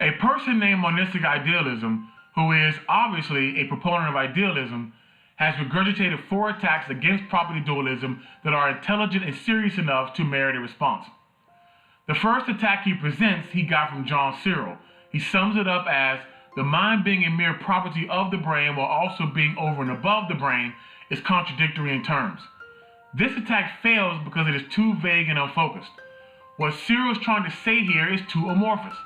A person named Monistic Idealism, who is obviously a proponent of idealism, has regurgitated 4 attacks against property dualism that are intelligent and serious enough to merit a response. The first attack he presents he got from John Searle. He sums it up as, the mind being a mere property of the brain while also being over and above the brain is contradictory in terms. This attack fails because it is too vague and unfocused. What Searle is trying to say here is too amorphous.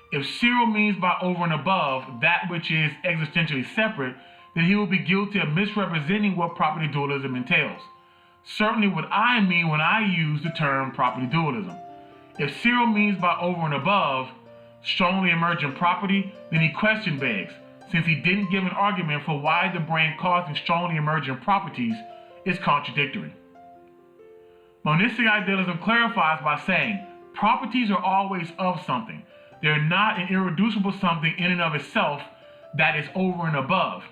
If Searle means by over and above that which is existentially separate, then he will be guilty of misrepresenting what property dualism entails. Certainly what I mean when I use the term property dualism. If Searle means by over and above strongly emergent property, then he question begs, since he didn't give an argument for why the brain causing strongly emergent properties is contradictory. Monistic Idealism clarifies by saying, properties are always of something. They're not an irreducible something in and of itself that is over and above.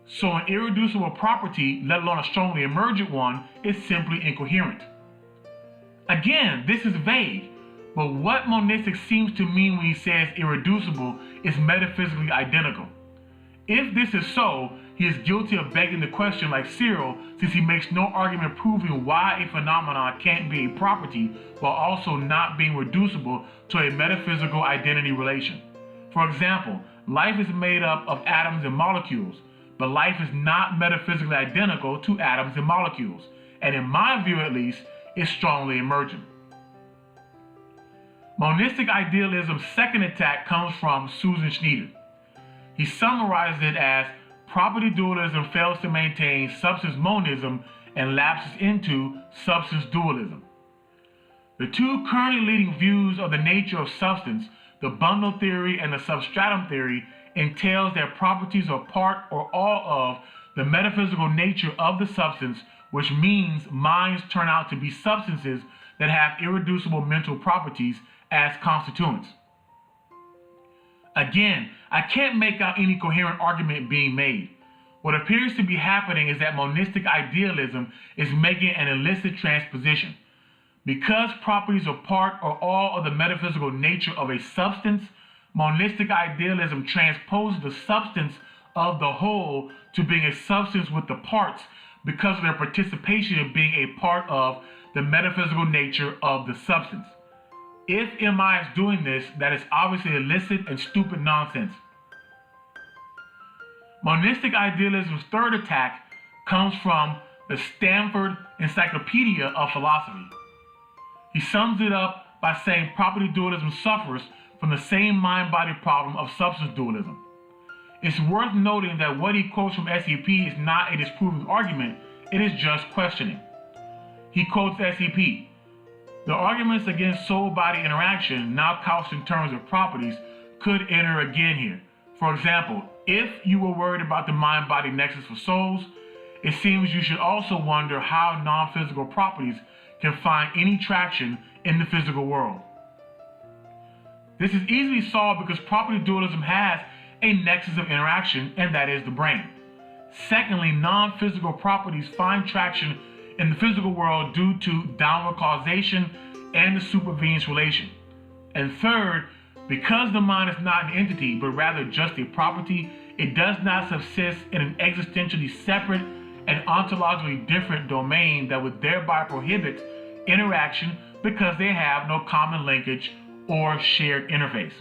So an irreducible property, let alone a strongly emergent one, is simply incoherent. Again, this is vague, but what monistic seems to mean when he says irreducible is metaphysically identical. If this is so, he is guilty of begging the question like Searle, since he makes no argument proving why a phenomenon can't be a property while also not being reducible to a metaphysical identity relation. For example, life is made up of atoms and molecules, but life is not metaphysically identical to atoms and molecules, and in my view at least, is strongly emergent. Monistic Idealism's second attack comes from Susan Schneider. He summarizes it as, property dualism fails to maintain substance monism and lapses into substance dualism. The two currently leading views of the nature of substance, the bundle theory and the substratum theory, entails that properties are part or all of the metaphysical nature of the substance, which means minds turn out to be substances that have irreducible mental properties as constituents. Again, I can't make out any coherent argument being made. What appears to be happening is that monistic idealism is making an illicit transposition. Because properties are part or all of the metaphysical nature of a substance, monistic idealism transposes the substance of the whole to being a substance with the parts because of their participation in being a part of the metaphysical nature of the substance. If MI is doing this, that is obviously illicit and stupid nonsense. Monistic Idealism's third attack comes from the Stanford Encyclopedia of Philosophy. He sums it up by saying property dualism suffers from the same mind-body problem of substance dualism. It's worth noting that what he quotes from SEP is not a disproving argument, it is just questioning. He quotes SEP. The arguments against soul-body interaction, now couched in terms of properties, could enter again here. For example, if you were worried about the mind-body nexus for souls, it seems you should also wonder how non-physical properties can find any traction in the physical world. This is easily solved because property dualism has a nexus of interaction, and that is the brain. Secondly, non-physical properties find traction in the physical world due to downward causation and the supervenience relation. And third, because the mind is not an entity, but rather just a property, it does not subsist in an existentially separate and ontologically different domain that would thereby prohibit interaction because they have no common linkage or shared interface.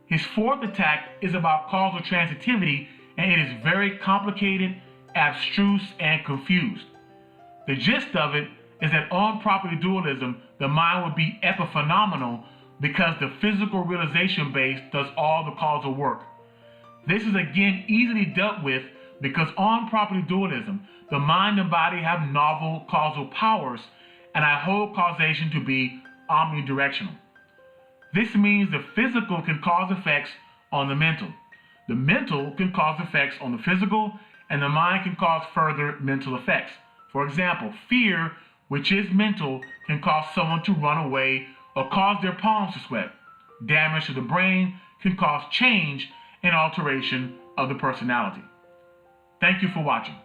His fourth attack is about causal transitivity, and it is very complicated, abstruse, and confused. The gist of it is that on property dualism, the mind would be epiphenomenal because the physical realization base does all the causal work. This is again easily dealt with because on property dualism, the mind and body have novel causal powers, and I hold causation to be omnidirectional. This means the physical can cause effects on the mental can cause effects on the physical, and the mind can cause further mental effects. For example, fear, which is mental, can cause someone to run away or cause their palms to sweat. Damage to the brain can cause change and alteration of the personality. Thank you for watching.